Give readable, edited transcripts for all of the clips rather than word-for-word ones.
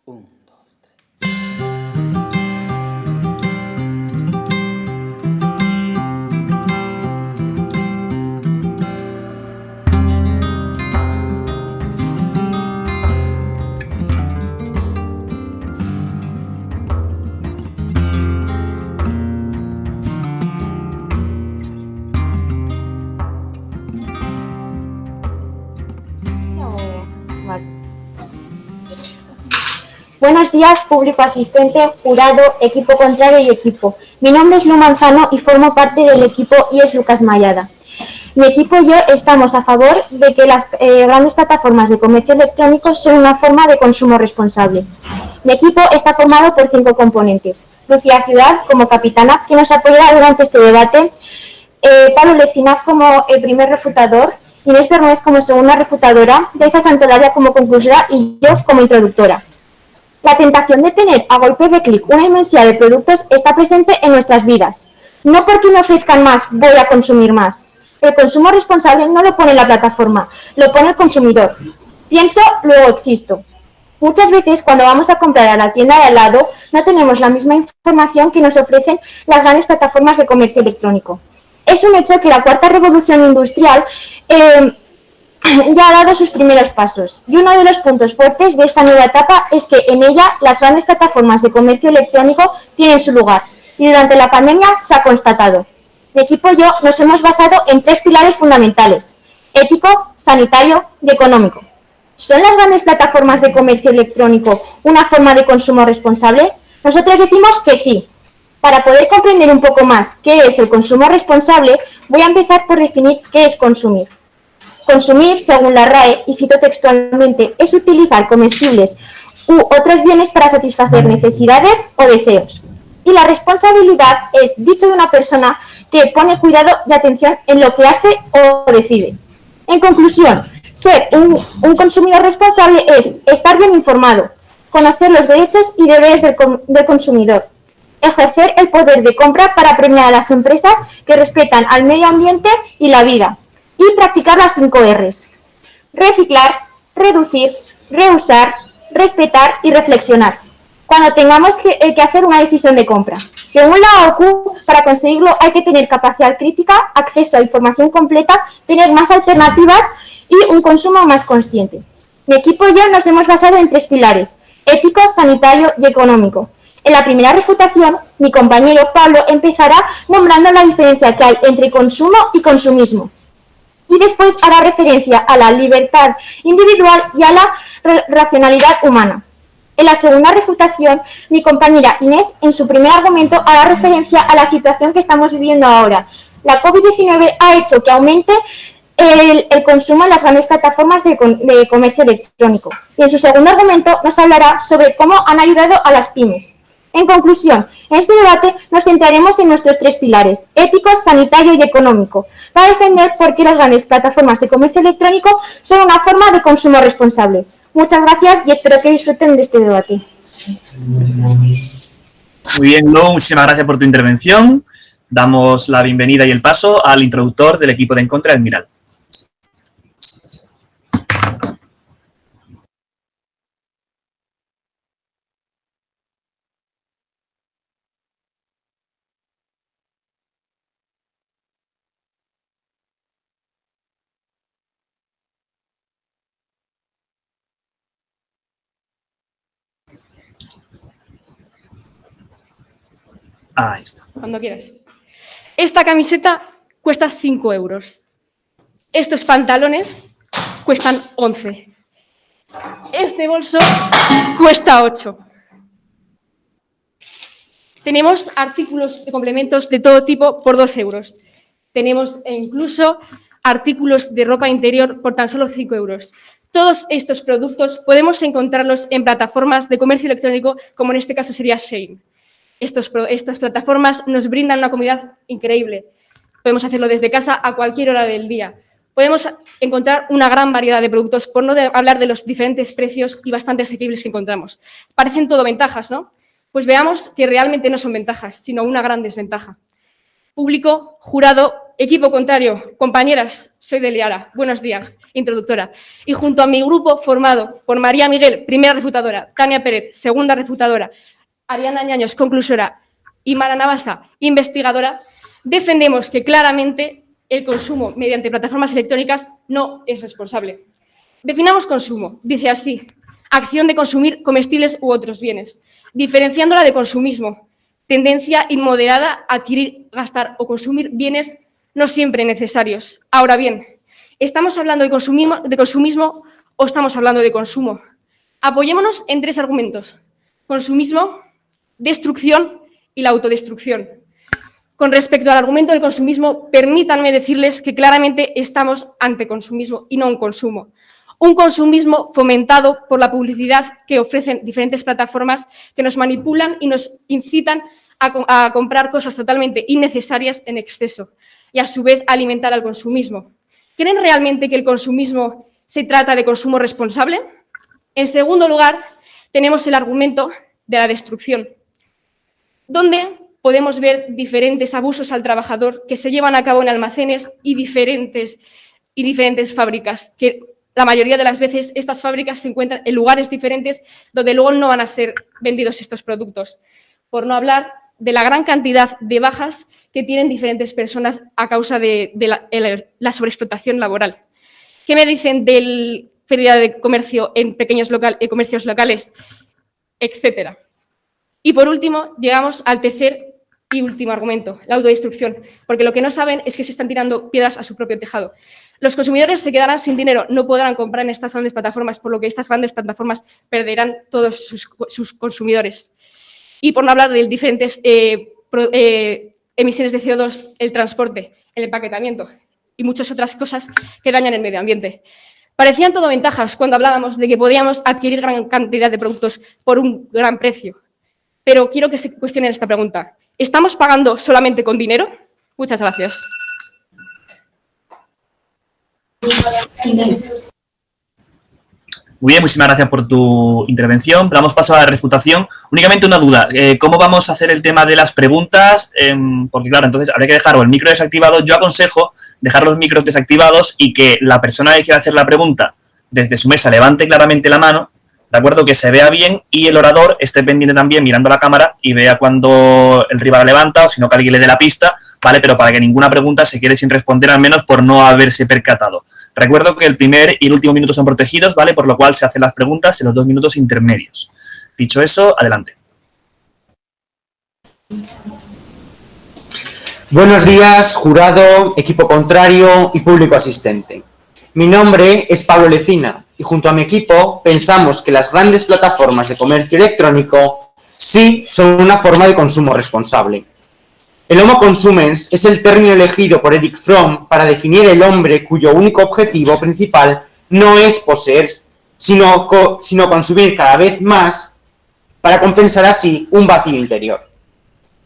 1, 2, 3. Buenos días, público asistente, jurado, equipo contrario y equipo. Mi nombre es Lu Manzano y formo parte del equipo IES Lucas Mayada. Mi equipo y yo estamos a favor de que las grandes plataformas de comercio electrónico sean una forma de consumo responsable. Mi equipo está formado por 5 componentes. Lucía Ciudad como capitana, que nos apoyará durante este debate, Pablo Lecinaz como el primer refutador, Inés Bernés como segunda refutadora, Yaiza Santolaria como conclusora y yo como introductora. La tentación de tener a golpe de clic una inmensidad de productos está presente en nuestras vidas. No porque me ofrezcan más voy a consumir más. El consumo responsable no lo pone la plataforma, lo pone el consumidor. Pienso, luego existo. Muchas veces cuando vamos a comprar a la tienda de al lado no tenemos la misma información que nos ofrecen las grandes plataformas de comercio electrónico. Es un hecho que la cuarta revolución industrial ya ha dado sus primeros pasos y uno de los puntos fuertes de esta nueva etapa es que en ella las grandes plataformas de comercio electrónico tienen su lugar y durante la pandemia se ha constatado. Mi equipo y yo nos hemos basado en 3 pilares fundamentales: ético, sanitario y económico. ¿Son las grandes plataformas de comercio electrónico una forma de consumo responsable? Nosotros decimos que sí. Para poder comprender un poco más qué es el consumo responsable, voy a empezar por definir qué es consumir. Consumir, según la RAE, y cito textualmente, es utilizar comestibles u otros bienes para satisfacer necesidades o deseos. Y la responsabilidad es dicho de una persona que pone cuidado y atención en lo que hace o decide. En conclusión, ser un consumidor responsable es estar bien informado, conocer los derechos y deberes del consumidor, ejercer el poder de compra para premiar a las empresas que respetan al medio ambiente y la vida, y practicar las 5 R's: reciclar, reducir, reusar, respetar y reflexionar, cuando tengamos que hacer una decisión de compra. Según la OCU, para conseguirlo hay que tener capacidad crítica, acceso a información completa, tener más alternativas y un consumo más consciente. Mi equipo y yo nos hemos basado en 3 pilares: ético, sanitario y económico. En la primera refutación, mi compañero Pablo empezará nombrando la diferencia que hay entre consumo y consumismo. Y después hará referencia a la libertad individual y a la racionalidad humana. En la segunda refutación, mi compañera Inés, en su primer argumento, hará referencia a la situación que estamos viviendo ahora. La COVID-19 ha hecho que aumente el consumo en las grandes plataformas de comercio electrónico. Y en su segundo argumento nos hablará sobre cómo han ayudado a las pymes. En conclusión, en este debate nos centraremos en nuestros 3 pilares: ético, sanitario y económico, para defender por qué las grandes plataformas de comercio electrónico son una forma de consumo responsable. Muchas gracias y espero que disfruten de este debate. Muy bien, Lu, muchísimas gracias por tu intervención. Damos la bienvenida y el paso al introductor del equipo de En Contra, Miral. Ahí está. Cuando quieras. Esta camiseta cuesta 5 euros. Estos pantalones cuestan 11. Este bolso cuesta 8. Tenemos artículos de complementos de todo tipo por 2 euros. Tenemos incluso artículos de ropa interior por tan solo 5 euros. Todos estos productos podemos encontrarlos en plataformas de comercio electrónico, como en este caso sería Shein. Estas plataformas nos brindan una comodidad increíble. Podemos hacerlo desde casa a cualquier hora del día. Podemos encontrar una gran variedad de productos, por no hablar de los diferentes precios y bastante asequibles que encontramos. Parecen todo ventajas, ¿no? Pues veamos que realmente no son ventajas, sino una gran desventaja. Público, jurado, equipo contrario, compañeras, soy Deliara, buenos días, introductora. Y junto a mi grupo formado por María Miguel, primera refutadora, Tania Pérez, segunda refutadora, Ariana Ñaños, conclusora, y Mara Navasa, investigadora, defendemos que claramente el consumo mediante plataformas electrónicas no es responsable. Definamos consumo, dice así: acción de consumir comestibles u otros bienes, diferenciándola de consumismo, tendencia inmoderada a adquirir, gastar o consumir bienes no siempre necesarios. Ahora bien, ¿estamos hablando de consumismo o estamos hablando de consumo? Apoyémonos en 3 argumentos: consumismo, destrucción y la autodestrucción. Con respecto al argumento del consumismo, permítanme decirles que claramente estamos ante consumismo y no un consumo. Un consumismo fomentado por la publicidad que ofrecen diferentes plataformas que nos manipulan y nos incitan a comprar cosas totalmente innecesarias en exceso y, a su vez, alimentar al consumismo. ¿Creen realmente que el consumismo se trata de consumo responsable? En segundo lugar, tenemos el argumento de la destrucción, donde podemos ver diferentes abusos al trabajador que se llevan a cabo en almacenes y diferentes fábricas, que la mayoría de las veces estas fábricas se encuentran en lugares diferentes donde luego no van a ser vendidos estos productos. Por no hablar de la gran cantidad de bajas que tienen diferentes personas a causa de la sobreexplotación laboral. ¿Qué me dicen de pérdida de comercio en pequeños comercios locales, etcétera? Y por último, llegamos al tercer y último argumento, la autodestrucción, porque lo que no saben es que se están tirando piedras a su propio tejado. Los consumidores se quedarán sin dinero, no podrán comprar en estas grandes plataformas, por lo que estas grandes plataformas perderán todos sus consumidores. Y por no hablar de diferentes emisiones de CO2, el transporte, el empaquetamiento y muchas otras cosas que dañan el medio ambiente. Parecían todo ventajas cuando hablábamos de que podíamos adquirir gran cantidad de productos por un gran precio. Pero quiero que se cuestionen esta pregunta: ¿estamos pagando solamente con dinero? Muchas gracias. Muy bien, muchísimas gracias por tu intervención. Damos paso a la refutación. Únicamente una duda, ¿cómo vamos a hacer el tema de las preguntas? Porque claro, entonces habría que dejar el micro desactivado. Yo aconsejo dejar los micros desactivados y que la persona que quiera hacer la pregunta desde su mesa levante claramente la mano, de acuerdo, que se vea bien, y el orador esté pendiente también mirando la cámara y vea cuando el rival levanta, o si no que alguien le dé la pista, ¿vale? Pero para que ninguna pregunta se quede sin responder, al menos por no haberse percatado. Recuerdo que el primer y el último minuto son protegidos, ¿vale? Por lo cual se hacen las preguntas en los 2 minutos intermedios. Dicho eso, adelante. Buenos días, jurado, equipo contrario y público asistente. Mi nombre es Pablo Lecina y junto a mi equipo pensamos que las grandes plataformas de comercio electrónico sí son una forma de consumo responsable. El Homo consumens es el término elegido por Eric Fromm para definir el hombre cuyo único objetivo principal no es poseer, sino consumir cada vez más para compensar así un vacío interior.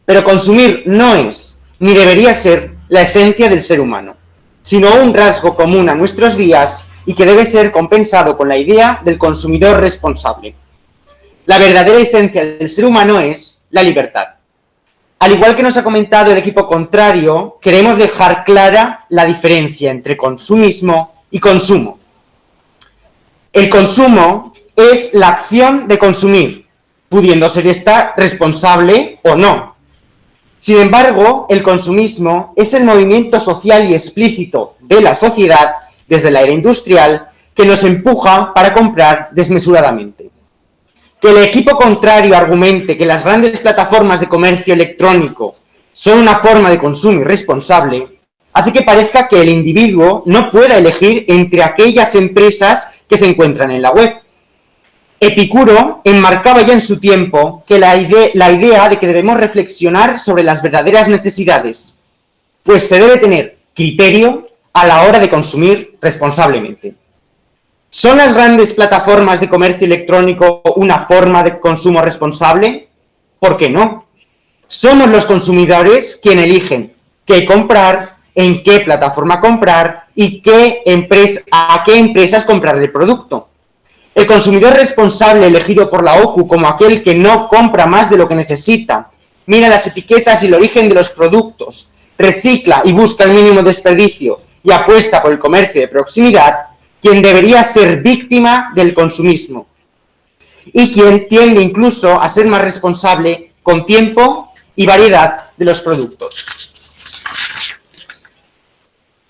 Pero consumir no es, ni debería ser, la esencia del ser humano, sino un rasgo común a nuestros días y que debe ser compensado con la idea del consumidor responsable. La verdadera esencia del ser humano es la libertad. Al igual que nos ha comentado el equipo contrario, queremos dejar clara la diferencia entre consumismo y consumo. El consumo es la acción de consumir, pudiendo ser esta responsable o no. Sin embargo, el consumismo es el movimiento social y explícito de la sociedad desde la era industrial que nos empuja para comprar desmesuradamente. Que el equipo contrario argumente que las grandes plataformas de comercio electrónico son una forma de consumo irresponsable hace que parezca que el individuo no pueda elegir entre aquellas empresas que se encuentran en la web. Epicuro enmarcaba ya en su tiempo que la idea de que debemos reflexionar sobre las verdaderas necesidades, pues se debe tener criterio a la hora de consumir responsablemente. ¿Son las grandes plataformas de comercio electrónico una forma de consumo responsable? ¿Por qué no? Somos los consumidores quienes eligen qué comprar, en qué plataforma comprar y a qué empresas comprar el producto. El consumidor responsable elegido por la OCU como aquel que no compra más de lo que necesita, mira las etiquetas y el origen de los productos, recicla y busca el mínimo desperdicio y apuesta por el comercio de proximidad, quien debería ser víctima del consumismo y quien tiende incluso a ser más responsable con tiempo y variedad de los productos.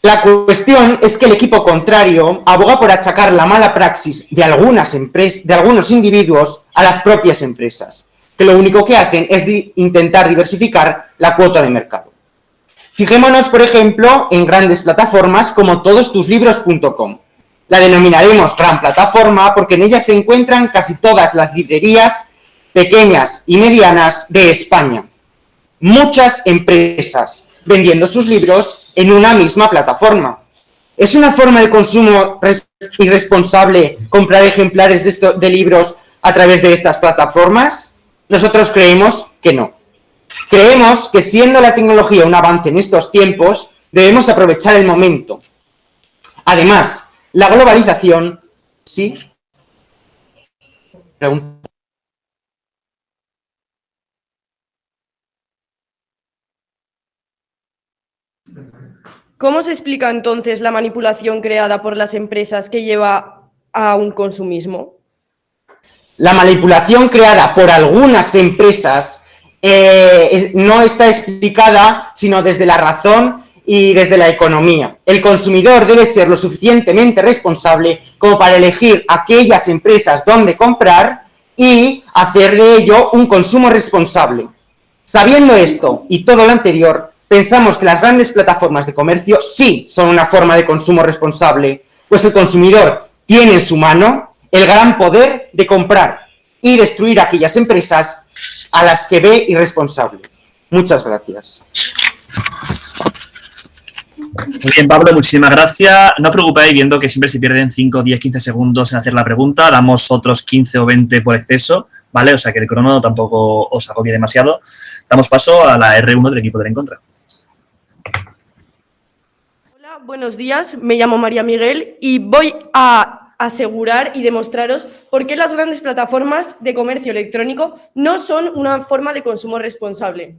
La cuestión es que el equipo contrario aboga por achacar la mala praxis de algunos individuos a las propias empresas, que lo único que hacen es intentar diversificar la cuota de mercado. Fijémonos, por ejemplo, en grandes plataformas como todostuslibros.com. La denominaremos gran plataforma porque en ella se encuentran casi todas las librerías pequeñas y medianas de España. Muchas empresas vendiendo sus libros en una misma plataforma. ¿Es una forma de consumo irresponsable comprar ejemplares de libros a través de estas plataformas? Nosotros creemos que no. Creemos que siendo la tecnología un avance en estos tiempos, debemos aprovechar el momento. Además, la globalización, ¿sí? Pregunta. ¿Cómo se explica entonces la manipulación creada por las empresas que lleva a un consumismo? La manipulación creada por algunas empresas no está explicada sino desde la razón y desde la economía. El consumidor debe ser lo suficientemente responsable como para elegir aquellas empresas donde comprar y hacer de ello un consumo responsable. Sabiendo esto y todo lo anterior, pensamos que las grandes plataformas de comercio sí son una forma de consumo responsable, pues el consumidor tiene en su mano el gran poder de comprar y destruir aquellas empresas a las que ve irresponsable. Muchas gracias. Muy bien, Pablo, muchísimas gracias. No os preocupéis, viendo que siempre se pierden 5, 10, 15 segundos en hacer la pregunta, damos otros 15 o 20 por exceso, ¿vale? O sea que el crono tampoco os agobie demasiado. Damos paso a la R1 del equipo de la En Contra. Hola, buenos días, me llamo María Miguel y voy a asegurar y demostraros por qué las grandes plataformas de comercio electrónico no son una forma de consumo responsable.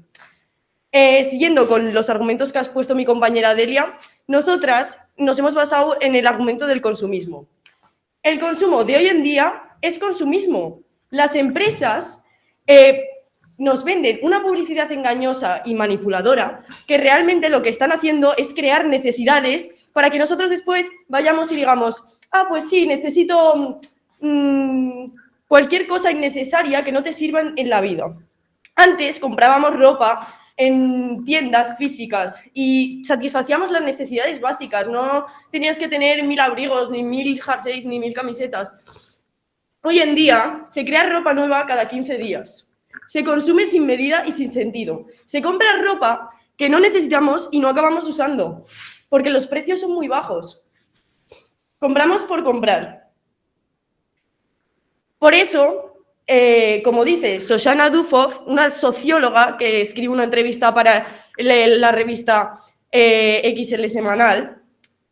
Siguiendo con los argumentos que has puesto mi compañera Delia, nosotras nos hemos basado en el argumento del consumismo. El consumo de hoy en día es consumismo. Las empresas nos venden una publicidad engañosa y manipuladora que realmente lo que están haciendo es crear necesidades para que nosotros después vayamos y digamos, ah, pues sí, necesito cualquier cosa innecesaria que no te sirva en la vida. Antes comprábamos ropa en tiendas físicas y satisfacíamos las necesidades básicas, no tenías que tener 1000 abrigos, ni 1000 jerseys, ni 1000 camisetas. Hoy en día se crea ropa nueva cada 15 días, se consume sin medida y sin sentido, se compra ropa que no necesitamos y no acabamos usando, porque los precios son muy bajos. Compramos por comprar. Por eso, como dice Shoshana Zuboff, una socióloga que escribe una entrevista para la revista XL Semanal,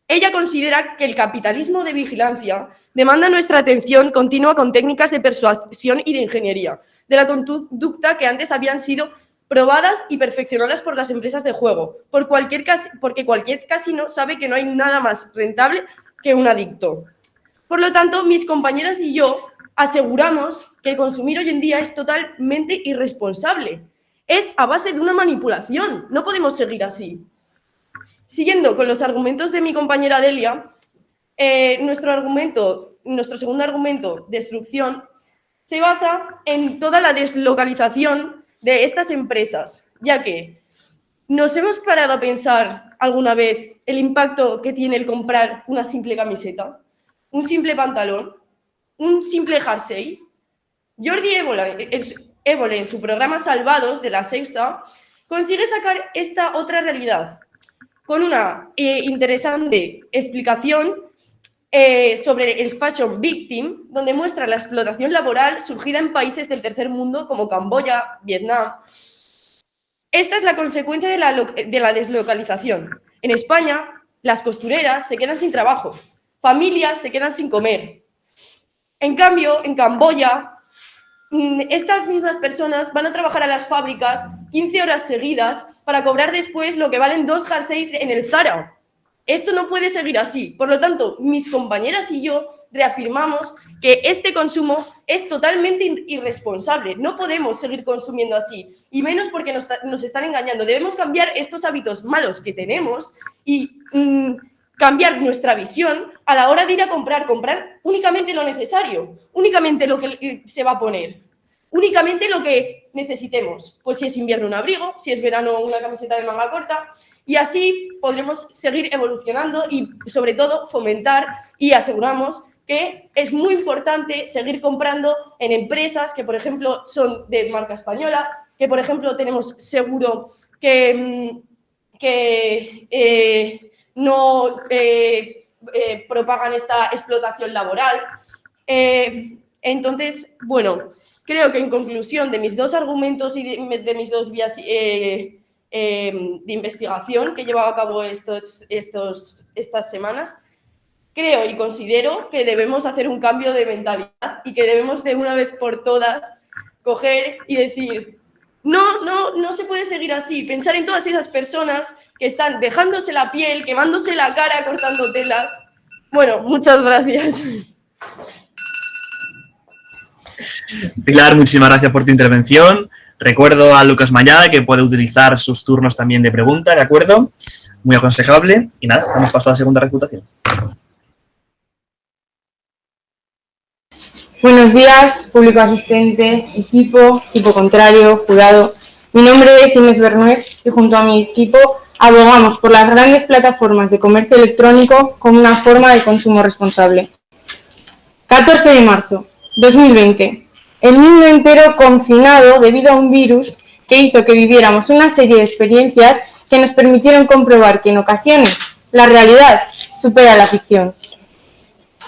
ella considera que el capitalismo de vigilancia demanda nuestra atención continua con técnicas de persuasión y de ingeniería, de la conducta que antes habían sido probadas y perfeccionadas por las empresas de juego, porque cualquier casino sabe que no hay nada más rentable que un adicto. Por lo tanto, mis compañeras y yo aseguramos que consumir hoy en día es totalmente irresponsable. Es a base de una manipulación. No podemos seguir así. Siguiendo con los argumentos de mi compañera Delia, nuestro segundo argumento, destrucción, se basa en toda la deslocalización de estas empresas, ya que nos hemos parado a pensar alguna vez el impacto que tiene el comprar una simple camiseta, un simple pantalón, un simple jersey. Jordi Évole, en su programa Salvados de La Sexta, consigue sacar esta otra realidad con una interesante explicación sobre el fashion victim, donde muestra la explotación laboral surgida en países del tercer mundo como Camboya, Vietnam. Esta es la consecuencia de la deslocalización. En España, las costureras se quedan sin trabajo, familias se quedan sin comer. En cambio, en Camboya, estas mismas personas van a trabajar a las fábricas 15 horas seguidas para cobrar después lo que valen 2 jerseys en el Zara. Esto no puede seguir así. Por lo tanto, mis compañeras y yo reafirmamos que este consumo es totalmente irresponsable. No podemos seguir consumiendo así, y menos porque nos están engañando. Debemos cambiar estos hábitos malos que tenemos y cambiar nuestra visión a la hora de ir a comprar únicamente lo necesario, únicamente lo que se va a poner, únicamente lo que necesitemos. Pues si es invierno, un abrigo, si es verano, una camiseta de manga corta, y así podremos seguir evolucionando y, sobre todo, fomentar, y aseguramos que es muy importante seguir comprando en empresas que, por ejemplo, son de marca española, que, por ejemplo, tenemos seguro que no propagan esta explotación laboral. Entonces, bueno, creo que en conclusión de mis dos argumentos y de mis dos vías de investigación que he llevado a cabo estas semanas, creo y considero que debemos hacer un cambio de mentalidad y que debemos de una vez por todas coger y decir: no se puede seguir así. Pensar en todas esas personas que están dejándose la piel, quemándose la cara, cortando telas. Bueno, muchas gracias. Pilar, muchísimas gracias por tu intervención. Recuerdo a Lucas Mañada que puede utilizar sus turnos también de pregunta, ¿de acuerdo? Muy aconsejable. Y nada, hemos pasado a la segunda refutación. Buenos días, público asistente, equipo contrario, jurado. Mi nombre es Inés Bernués y junto a mi equipo abogamos por las grandes plataformas de comercio electrónico como una forma de consumo responsable. 14 de marzo 2020. El mundo entero confinado debido a un virus que hizo que viviéramos una serie de experiencias que nos permitieron comprobar que en ocasiones la realidad supera la ficción.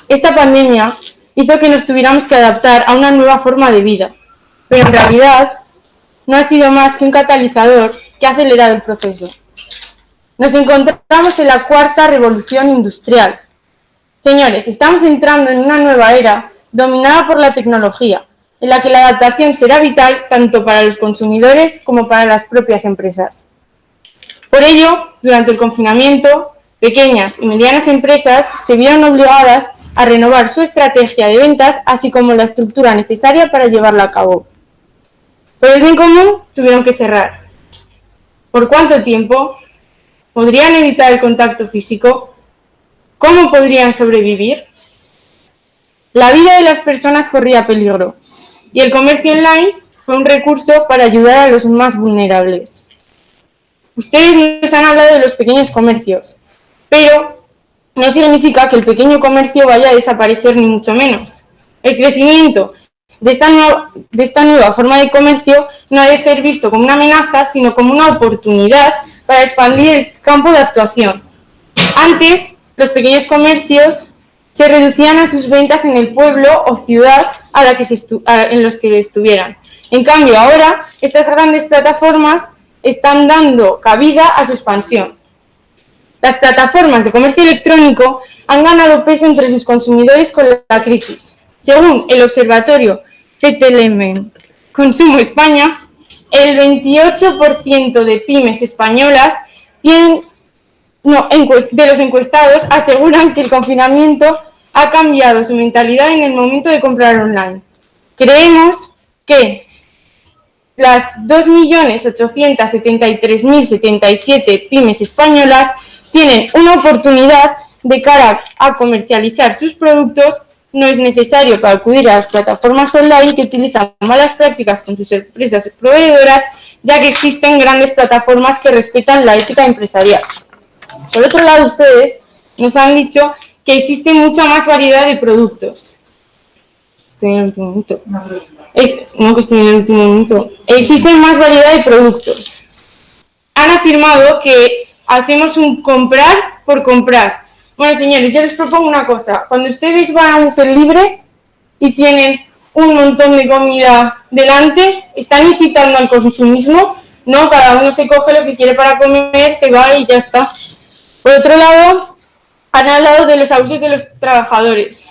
Esta pandemia hizo que nos tuviéramos que adaptar a una nueva forma de vida, pero en realidad no ha sido más que un catalizador que ha acelerado el proceso. Nos encontramos en la cuarta revolución industrial. Señores, estamos entrando en una nueva era dominada por la tecnología, en la que la adaptación será vital tanto para los consumidores como para las propias empresas. Por ello, durante el confinamiento, pequeñas y medianas empresas se vieron obligadas a renovar su estrategia de ventas, así como la estructura necesaria para llevarla a cabo. Por el bien común, tuvieron que cerrar. ¿Por cuánto tiempo? ¿Podrían evitar el contacto físico? ¿Cómo podrían sobrevivir? La vida de las personas corría peligro, y el comercio online fue un recurso para ayudar a los más vulnerables. Ustedes nos han hablado de los pequeños comercios, pero no significa que el pequeño comercio vaya a desaparecer ni mucho menos. El crecimiento de esta nueva forma de comercio no ha de ser visto como una amenaza, sino como una oportunidad para expandir el campo de actuación. Antes, los pequeños comercios se reducían a sus ventas en el pueblo o ciudad en los que estuvieran. En cambio, ahora, estas grandes plataformas están dando cabida a su expansión. Las plataformas de comercio electrónico han ganado peso entre sus consumidores con la crisis. Según el observatorio CTLM Consumo España, el 28% de pymes españolas de los encuestados aseguran que el confinamiento ha cambiado su mentalidad en el momento de comprar online. Creemos que las 2.873.077 pymes españolas tienen una oportunidad de cara a comercializar sus productos. No es necesario para acudir a las plataformas online que utilizan malas prácticas con sus empresas proveedoras, ya que existen grandes plataformas que respetan la ética empresarial. Por otro lado, ustedes nos han dicho que existe mucha más variedad de productos. Estoy en el último minuto. No, que estoy en el último minuto. Existen más variedad de productos. Han afirmado que hacemos un comprar por comprar. Bueno, señores, yo les propongo una cosa. Cuando ustedes van a un buffet libre y tienen un montón de comida delante, ¿están incitando al consumismo? No, cada uno se coge lo que quiere para comer, se va y ya está. Por otro lado, han hablado de los abusos de los trabajadores.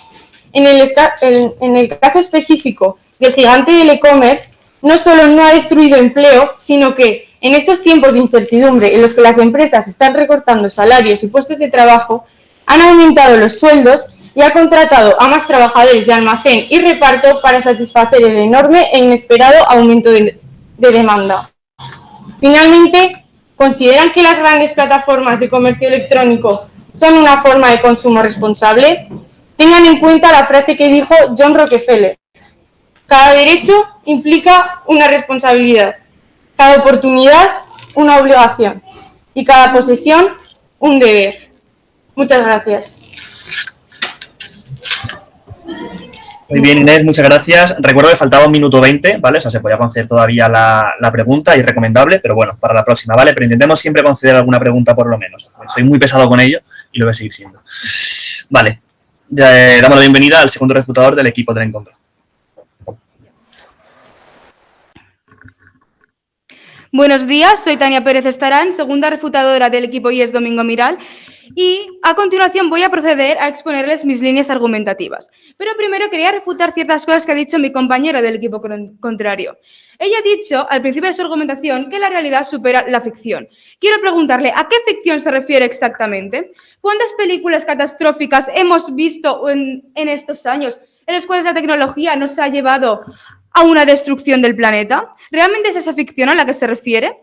En el caso específico El gigante del e-commerce no solo no ha destruido empleo, sino que en estos tiempos de incertidumbre en los que las empresas están recortando salarios y puestos de trabajo, han aumentado los sueldos y ha contratado a más trabajadores de almacén y reparto para satisfacer el enorme e inesperado aumento de demanda. Finalmente, ¿consideran que las grandes plataformas de comercio electrónico son una forma de consumo responsable? Tengan en cuenta la frase que dijo John Rockefeller: cada derecho implica una responsabilidad, cada oportunidad una obligación y cada posesión un deber. Muchas gracias. Muy bien, Inés, muchas gracias. Recuerdo que faltaba 1 minuto 20, ¿vale? O sea, se podía conceder todavía la pregunta y recomendable, pero bueno, para la próxima, ¿vale? Pero intentemos siempre conceder alguna pregunta por lo menos. Soy muy pesado con ello y lo voy a seguir siendo. Vale, ya, damos la bienvenida al segundo refutador del equipo del encuentro. Buenos días, soy Tania Pérez Estarán, segunda refutadora del equipo IES Domingo Miral, y a continuación voy a proceder a exponerles mis líneas argumentativas. Pero primero quería refutar ciertas cosas que ha dicho mi compañera del equipo contrario. Ella ha dicho al principio de su argumentación que la realidad supera la ficción. Quiero preguntarle, ¿a qué ficción se refiere exactamente? ¿Cuántas películas catastróficas hemos visto en estos años en los cuales la tecnología nos ha llevado a una destrucción del planeta? ¿Realmente es esa ficción a la que se refiere?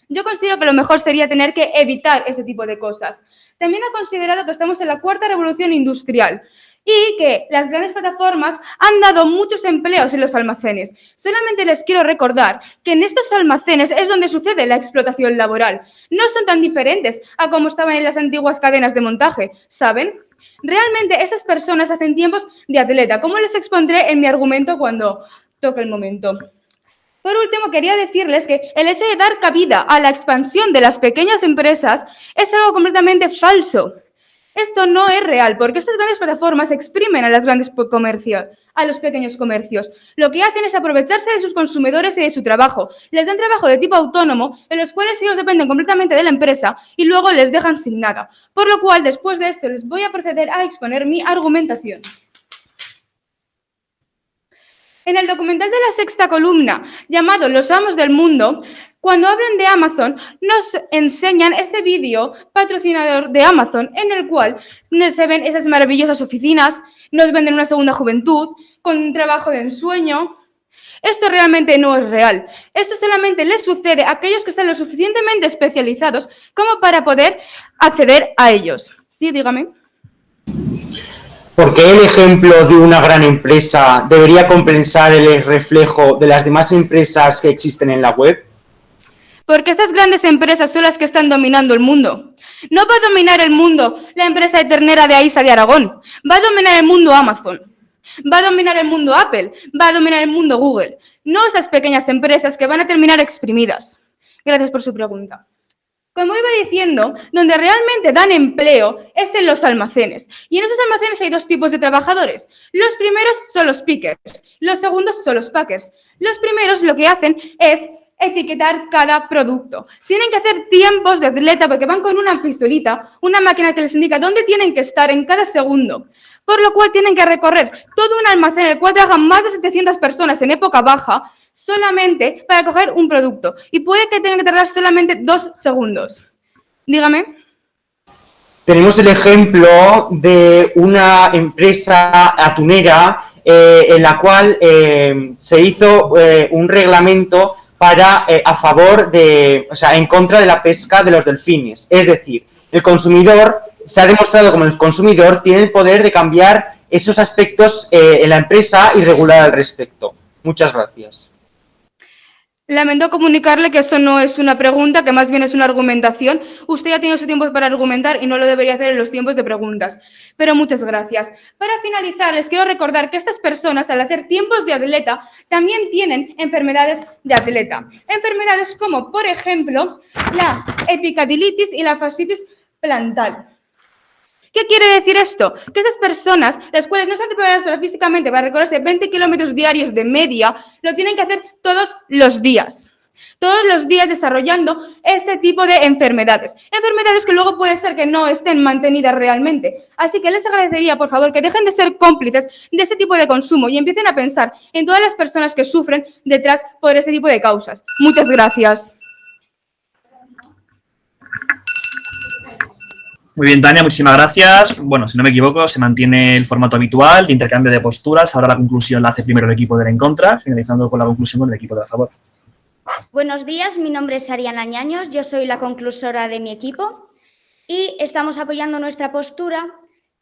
Yo considero que lo mejor sería tener que evitar ese tipo de cosas. También ha considerado que estamos en la cuarta revolución industrial y que las grandes plataformas han dado muchos empleos en los almacenes. Solamente les quiero recordar que en estos almacenes es donde sucede la explotación laboral. No son tan diferentes a como estaban en las antiguas cadenas de montaje, ¿saben? Realmente estas personas hacen tiempos de atleta, como les expondré en mi argumento cuando toque el momento. Por último, quería decirles que el hecho de dar cabida a la expansión de las pequeñas empresas es algo completamente falso. Esto no es real, porque estas grandes plataformas exprimen a las grandes comercios, a los pequeños comercios. Lo que hacen es aprovecharse de sus consumidores y de su trabajo. Les dan trabajo de tipo autónomo, en los cuales ellos dependen completamente de la empresa y luego les dejan sin nada. Por lo cual, después de esto, les voy a proceder a exponer mi argumentación. En el documental de la sexta columna, llamado Los amos del mundo, cuando hablan de Amazon, nos enseñan ese vídeo patrocinador de Amazon en el cual se ven esas maravillosas oficinas, nos venden una segunda juventud, con un trabajo de ensueño. Esto realmente no es real. Esto solamente les sucede a aquellos que están lo suficientemente especializados como para poder acceder a ellos. Sí, dígame. ¿Por qué el ejemplo de una gran empresa debería compensar el reflejo de las demás empresas que existen en la web? Porque estas grandes empresas son las que están dominando el mundo. No va a dominar el mundo la empresa de ternera de Aisa de Aragón. Va a dominar el mundo Amazon. Va a dominar el mundo Apple. Va a dominar el mundo Google. No esas pequeñas empresas que van a terminar exprimidas. Gracias por su pregunta. Como iba diciendo, donde realmente dan empleo es en los almacenes. Y en esos almacenes hay dos tipos de trabajadores. Los primeros son los pickers, los segundos son los packers. Los primeros lo que hacen es etiquetar cada producto. Tienen que hacer tiempos de atleta porque van con una pistolita, una máquina que les indica dónde tienen que estar en cada segundo. Por lo cual tienen que recorrer todo un almacén en el cual trabajan más de 700 personas en época baja solamente para coger un producto. Y puede que tengan que tardar solamente 2 segundos. Dígame. Tenemos el ejemplo de una empresa atunera en la cual se hizo un reglamento para a favor de, o sea, en contra de la pesca de los delfines. Es decir, el consumidor, se ha demostrado como el consumidor tiene el poder de cambiar esos aspectos en la empresa y regular al respecto. Muchas gracias. Lamento comunicarle que eso no es una pregunta, que más bien es una argumentación. Usted ya tiene su tiempo para argumentar y no lo debería hacer en los tiempos de preguntas. Pero muchas gracias. Para finalizar, les quiero recordar que estas personas, al hacer tiempos de atleta, también tienen enfermedades de atleta. Enfermedades como, por ejemplo, la epicadilitis y la fascitis plantar. ¿Qué quiere decir esto? Que esas personas, las cuales no están preparadas para físicamente para recorrerse 20 kilómetros diarios de media, lo tienen que hacer todos los días. todos los días desarrollando este tipo de enfermedades. Enfermedades que luego puede ser que no estén mantenidas realmente. Así que les agradecería, por favor, que dejen de ser cómplices de ese tipo de consumo y empiecen a pensar en todas las personas que sufren detrás por este tipo de causas. Muchas gracias. Muy bien, Tania, muchísimas gracias. Bueno, si no me equivoco, se mantiene el formato habitual de intercambio de posturas. Ahora la conclusión la hace primero el equipo de la en contra, finalizando con la conclusión con el equipo de la a favor. Buenos días, mi nombre es Ariana Ñaños, yo soy la conclusora de mi equipo y estamos apoyando nuestra postura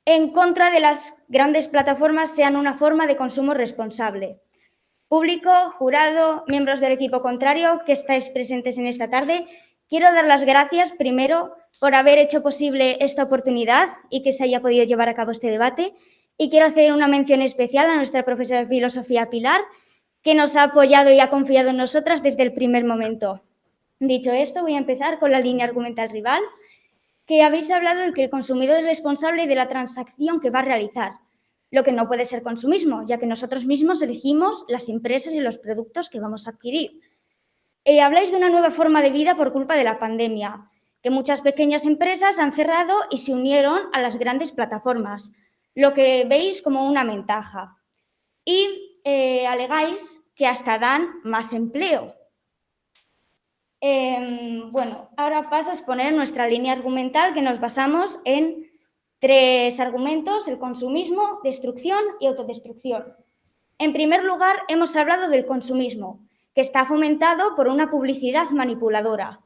en contra de las grandes plataformas sean una forma de consumo responsable. Público, jurado, miembros del equipo contrario que estáis presentes en esta tarde, quiero dar las gracias primero por haber hecho posible esta oportunidad y que se haya podido llevar a cabo este debate. Y quiero hacer una mención especial a nuestra profesora de filosofía Pilar, que nos ha apoyado y ha confiado en nosotras desde el primer momento. Dicho esto, voy a empezar con la línea argumental rival, que habéis hablado de que el consumidor es responsable de la transacción que va a realizar, lo que no puede ser consumismo, ya que nosotros mismos elegimos las empresas y los productos que vamos a adquirir. Habláis de una nueva forma de vida por culpa de la pandemia, que muchas pequeñas empresas han cerrado y se unieron a las grandes plataformas, lo que veis como una ventaja. Y alegáis que hasta dan más empleo. Bueno, ahora paso a exponer nuestra línea argumental, que nos basamos en 3 argumentos: el consumismo, destrucción y autodestrucción. En primer lugar, hemos hablado del consumismo, que está fomentado por una publicidad manipuladora,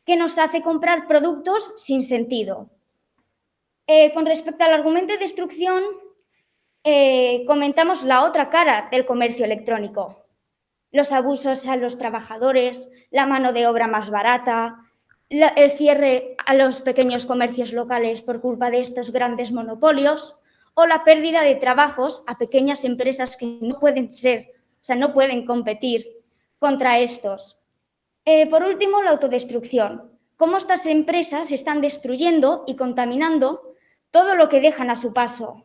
que nos hace comprar productos sin sentido. Con respecto al argumento de destrucción, comentamos la otra cara del comercio electrónico. Los abusos a los trabajadores, la mano de obra más barata, el cierre a los pequeños comercios locales por culpa de estos grandes monopolios o la pérdida de trabajos a pequeñas empresas que no pueden competir contra estos. Por último, la autodestrucción. Cómo estas empresas están destruyendo y contaminando todo lo que dejan a su paso.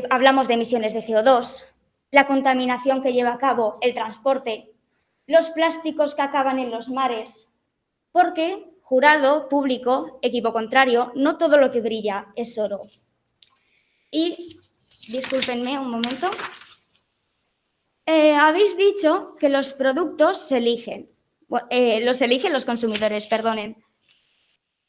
Hablamos de emisiones de CO2, la contaminación que lleva a cabo el transporte, los plásticos que acaban en los mares, porque, jurado, público, equipo contrario, no todo lo que brilla es oro. Y, discúlpenme un momento, habéis dicho que los productos se eligen, los eligen los consumidores, perdonen.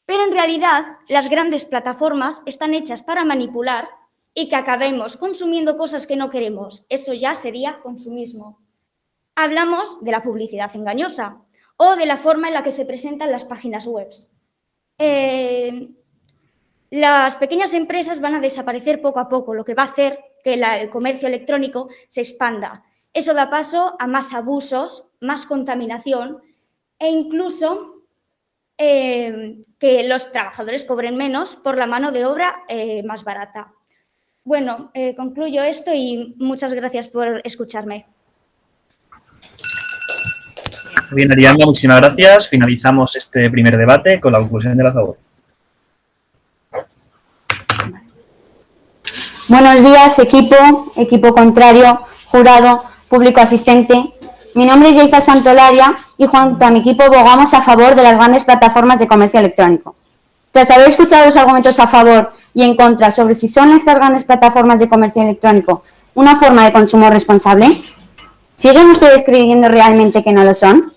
Pero en realidad las grandes plataformas están hechas para manipular y que acabemos consumiendo cosas que no queremos. Eso ya sería consumismo. Hablamos de la publicidad engañosa o de la forma en la que se presentan las páginas web. Las pequeñas empresas van a desaparecer poco a poco, lo que va a hacer que el comercio electrónico se expanda. Eso da paso a más abusos, más contaminación e incluso que los trabajadores cobren menos por la mano de obra más barata. Bueno, concluyo esto y muchas gracias por escucharme. Muy bien, Ariana, muchísimas gracias. Finalizamos este primer debate con la conclusión de la favor. Buenos días, equipo contrario, jurado, público asistente. Mi nombre es Yaiza Santolaria y junto a mi equipo abogamos a favor de las grandes plataformas de comercio electrónico. Tras haber escuchado los argumentos a favor y en contra sobre si son estas grandes plataformas de comercio electrónico una forma de consumo responsable, ¿siguen ustedes creyendo realmente que no lo son?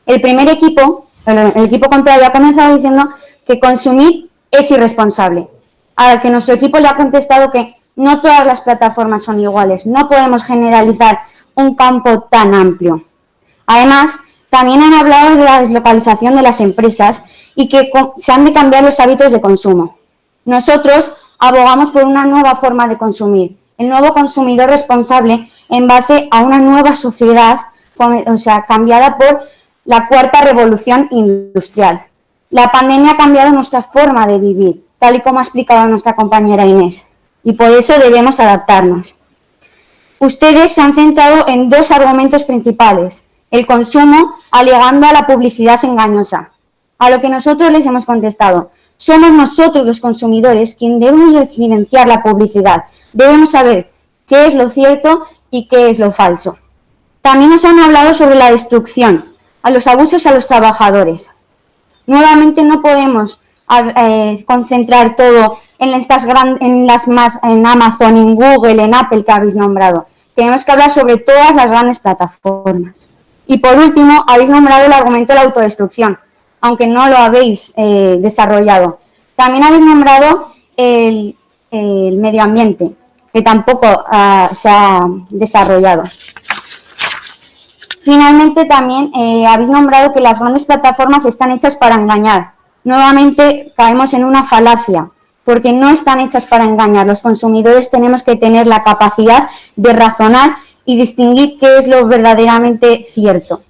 El equipo contrario ha comenzado diciendo que consumir es irresponsable, al que nuestro equipo le ha contestado que no todas las plataformas son iguales, no podemos generalizar un campo tan amplio. Además, también han hablado de la deslocalización de las empresas y que se han de cambiar los hábitos de consumo. Nosotros abogamos por una nueva forma de consumir, el nuevo consumidor responsable en base a una nueva sociedad, cambiada por la cuarta revolución industrial. La pandemia ha cambiado nuestra forma de vivir, tal y como ha explicado nuestra compañera Inés, y por eso debemos adaptarnos. Ustedes se han centrado en 2 argumentos principales: el consumo, alegando a la publicidad engañosa. A lo que nosotros les hemos contestado: somos nosotros los consumidores quienes debemos diferenciar la publicidad. Debemos saber qué es lo cierto y qué es lo falso. También nos han hablado sobre la destrucción, a los abusos a los trabajadores. Nuevamente no podemos concentrar todo en en Amazon, en Google, en Apple que habéis nombrado. Tenemos que hablar sobre todas las grandes plataformas. Y por último, habéis nombrado el argumento de la autodestrucción, aunque no lo habéis desarrollado. También habéis nombrado el medio ambiente, que tampoco se ha desarrollado. Finalmente, también habéis nombrado que las grandes plataformas están hechas para engañar. Nuevamente caemos en una falacia, porque no están hechas para engañar. Los consumidores tenemos que tener la capacidad de razonar y distinguir qué es lo verdaderamente cierto.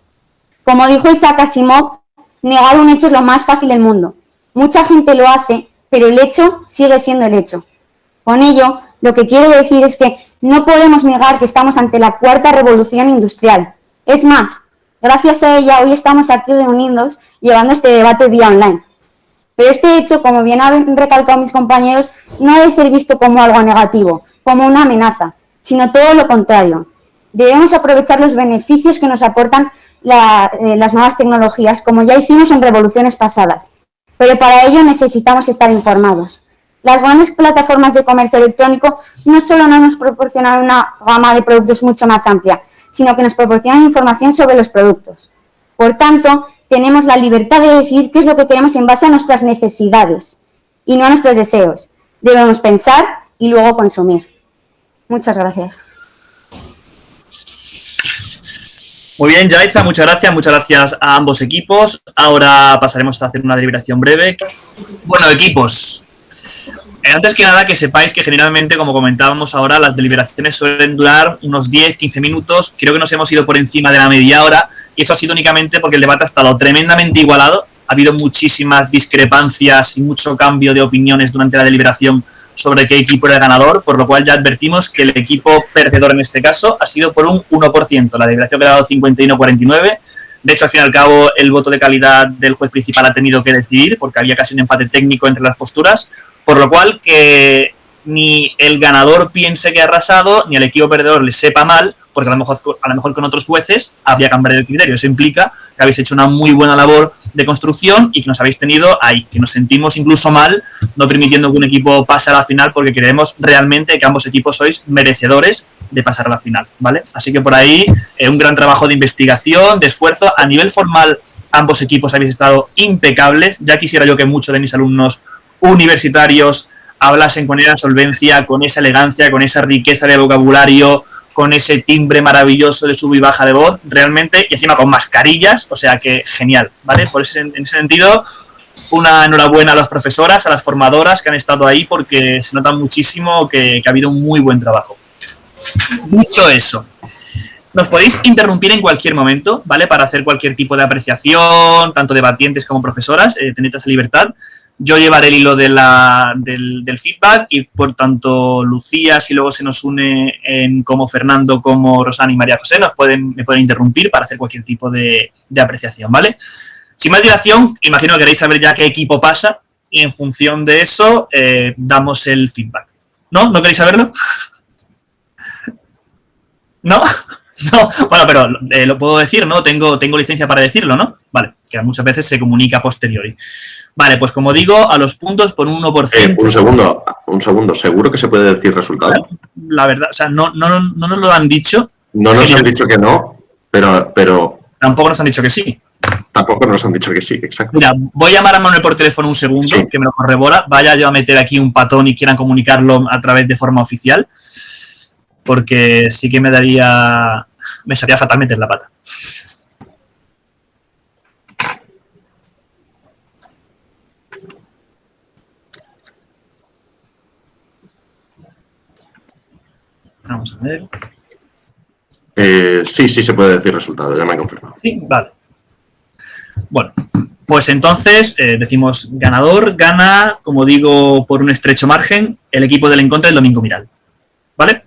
Como dijo Isaac Asimov, negar un hecho es lo más fácil del mundo. Mucha gente lo hace, pero el hecho sigue siendo el hecho. Con ello, lo que quiero decir es que no podemos negar que estamos ante la cuarta revolución industrial. Es más, gracias a ella hoy estamos aquí reunidos llevando este debate vía online. Pero este hecho, como bien han recalcado mis compañeros, no ha de ser visto como algo negativo, como una amenaza, sino todo lo contrario. Debemos aprovechar los beneficios que nos aportan las nuevas tecnologías, como ya hicimos en revoluciones pasadas. Pero para ello necesitamos estar informados. Las grandes plataformas de comercio electrónico no solo no nos proporcionan una gama de productos mucho más amplia, sino que nos proporcionan información sobre los productos. Por tanto, tenemos la libertad de decidir qué es lo que queremos en base a nuestras necesidades y no a nuestros deseos. Debemos pensar y luego consumir. Muchas gracias. Muy bien, Yaiza, muchas gracias a ambos equipos. Ahora pasaremos a hacer una deliberación breve. Bueno, equipos, antes que nada que sepáis que generalmente, como comentábamos ahora, las deliberaciones suelen durar unos 10-15 minutos. Creo que nos hemos ido por encima de la media hora y eso ha sido únicamente porque el debate ha estado tremendamente igualado. Ha habido muchísimas discrepancias y mucho cambio de opiniones durante la deliberación sobre qué equipo era el ganador, por lo cual ya advertimos que el equipo perdedor en este caso ha sido por un 1%. La deliberación ha quedado 51-49. De hecho, al fin y al cabo, el voto de calidad del juez principal ha tenido que decidir porque había casi un empate técnico entre las posturas, por lo cual que ni el ganador piense que ha arrasado, ni al equipo perdedor le sepa mal, porque a lo mejor con otros jueces habría cambiado el criterio. Eso implica que habéis hecho una muy buena labor de construcción y que nos habéis tenido ahí, que nos sentimos incluso mal no permitiendo que un equipo pase a la final porque creemos realmente que ambos equipos sois merecedores de pasar a la final, ¿vale? Así que por ahí un gran trabajo de investigación, de esfuerzo. A nivel formal, ambos equipos habéis estado impecables. Ya quisiera yo que muchos de mis alumnos universitarios hablasen con esa solvencia, con esa elegancia, con esa riqueza de vocabulario, con ese timbre maravilloso de sub y baja de voz, realmente, y encima con mascarillas, o sea que genial, ¿vale? En ese sentido, una enhorabuena a las profesoras, a las formadoras que han estado ahí, porque se nota muchísimo que ha habido un muy buen trabajo. Dicho eso, nos podéis interrumpir en cualquier momento, ¿vale? Para hacer cualquier tipo de apreciación, tanto debatientes como profesoras, tenéis esa libertad. Yo llevaré el hilo del feedback y, por tanto, Lucía, si luego se nos une como Fernando, como Rosana y María José, me pueden interrumpir para hacer cualquier tipo de apreciación, ¿vale? Sin más dilación, imagino que queréis saber ya qué equipo pasa y en función de eso damos el feedback. ¿No? ¿No queréis saberlo? ¿No? No, bueno, pero lo puedo decir, ¿no? Tengo licencia para decirlo, ¿no? Vale, que muchas veces se comunica a posteriori. Vale, pues como digo, a los puntos por un 1%. Un segundo, ¿seguro que se puede decir resultado? La verdad, o sea, no nos lo han dicho. No nos han dicho que no, pero... Tampoco nos han dicho que sí. Tampoco nos han dicho que sí, exacto. Mira, voy a llamar a Manuel por teléfono un segundo, sí, que me lo corrobora. Vaya yo a meter aquí un patón y quieran comunicarlo a través de forma oficial. Porque sí que me salía fatal meter la pata. Vamos a ver. Sí se puede decir resultado, ya me han confirmado. Sí, vale. Bueno, pues entonces decimos ganador, gana, como digo, por un estrecho margen, el equipo del En Contra del Domingo Miral. ¿Vale?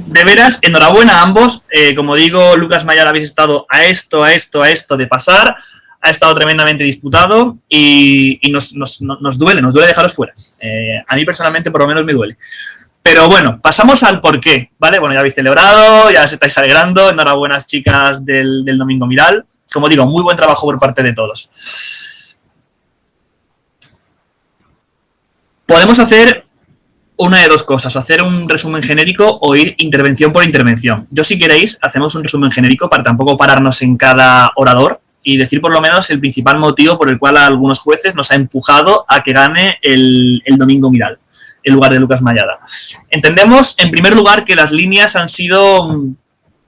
De veras, enhorabuena a ambos. Como digo, Lucas Mayar, habéis estado a esto de pasar. ha estado tremendamente disputado y nos duele dejaros fuera. A mí personalmente por lo menos me duele. Pero bueno, pasamos al porqué, ¿vale? Bueno, ya habéis celebrado, ya os estáis alegrando. Enhorabuena, chicas del Domingo Miral. Como digo, muy buen trabajo por parte de todos. Podemos hacer una de dos cosas, hacer un resumen genérico o ir intervención por intervención. Yo, si queréis, hacemos un resumen genérico para tampoco pararnos en cada orador y decir por lo menos el principal motivo por el cual a algunos jueces nos ha empujado a que gane el Domingo Miral en lugar de Lucas Mayada. Entendemos, en primer lugar, que las líneas han sido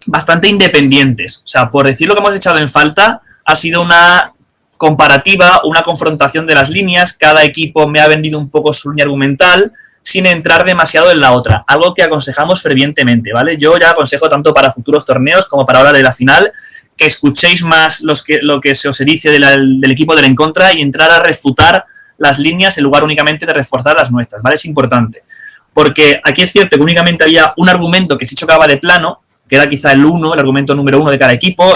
bastante independientes. O sea, por decir lo que hemos echado en falta, ha sido una comparativa, una confrontación de las líneas. Cada equipo me ha vendido un poco su línea argumental sin entrar demasiado en la otra, algo que aconsejamos fervientemente, ¿vale? Yo ya aconsejo tanto para futuros torneos como para ahora de la final que escuchéis más lo que se os dice del equipo del en contra y entrar a refutar las líneas en lugar únicamente de reforzar las nuestras, ¿vale? Es importante, porque aquí es cierto que únicamente había un argumento que se chocaba de plano, que era quizá el argumento número 1 de cada equipo,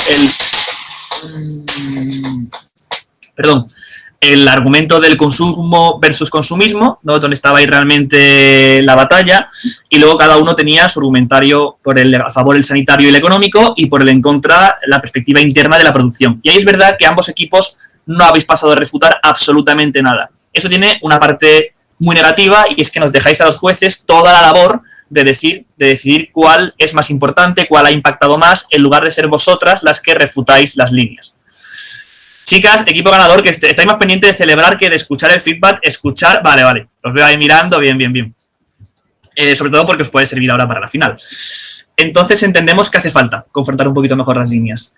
el argumento del consumo versus consumismo, ¿no? Donde estaba ahí realmente la batalla, y luego cada uno tenía su argumentario a favor el sanitario y el económico, y por el en contra la perspectiva interna de la producción. Y ahí es verdad que ambos equipos no habéis pasado a refutar absolutamente nada. Eso tiene una parte muy negativa, y es que nos dejáis a los jueces toda la labor de decidir cuál es más importante, cuál ha impactado más, en lugar de ser vosotras las que refutáis las líneas. Chicas, equipo ganador, que estáis más pendientes de celebrar que de escuchar el feedback. Vale, os veo ahí mirando, bien. Sobre todo porque os puede servir ahora para la final. Entonces entendemos que hace falta confrontar un poquito mejor las líneas.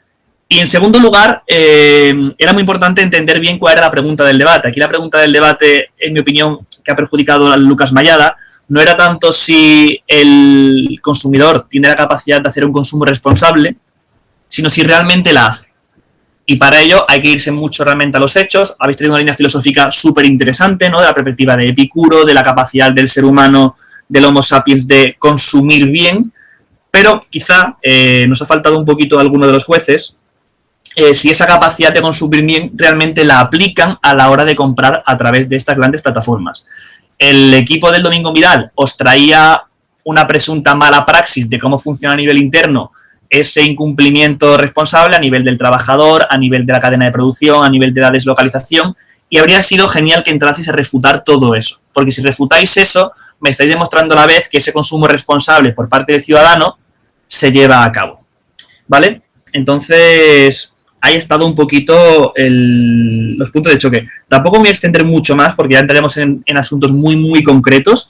Y en segundo lugar, era muy importante entender bien cuál era la pregunta del debate. Aquí la pregunta del debate, en mi opinión, que ha perjudicado a Lucas Mayada, no era tanto si el consumidor tiene la capacidad de hacer un consumo responsable, sino si realmente la hace. Y para ello hay que irse mucho realmente a los hechos. Habéis traído una línea filosófica súper interesante, ¿no? De la perspectiva de Epicuro, de la capacidad del ser humano, del Homo sapiens, de consumir bien. Pero quizá nos ha faltado un poquito a alguno de los jueces si esa capacidad de consumir bien realmente la aplican a la hora de comprar a través de estas grandes plataformas. El equipo del Domingo Miral os traía una presunta mala praxis de cómo funciona a nivel interno ese incumplimiento responsable a nivel del trabajador, a nivel de la cadena de producción, a nivel de la deslocalización, y habría sido genial que entraseis a refutar todo eso, porque si refutáis eso, me estáis demostrando a la vez que ese consumo responsable por parte del ciudadano se lleva a cabo, ¿vale? Entonces, ahí ha estado un poquito los puntos de choque. Tampoco me voy a extender mucho más, porque ya entraremos en asuntos muy concretos,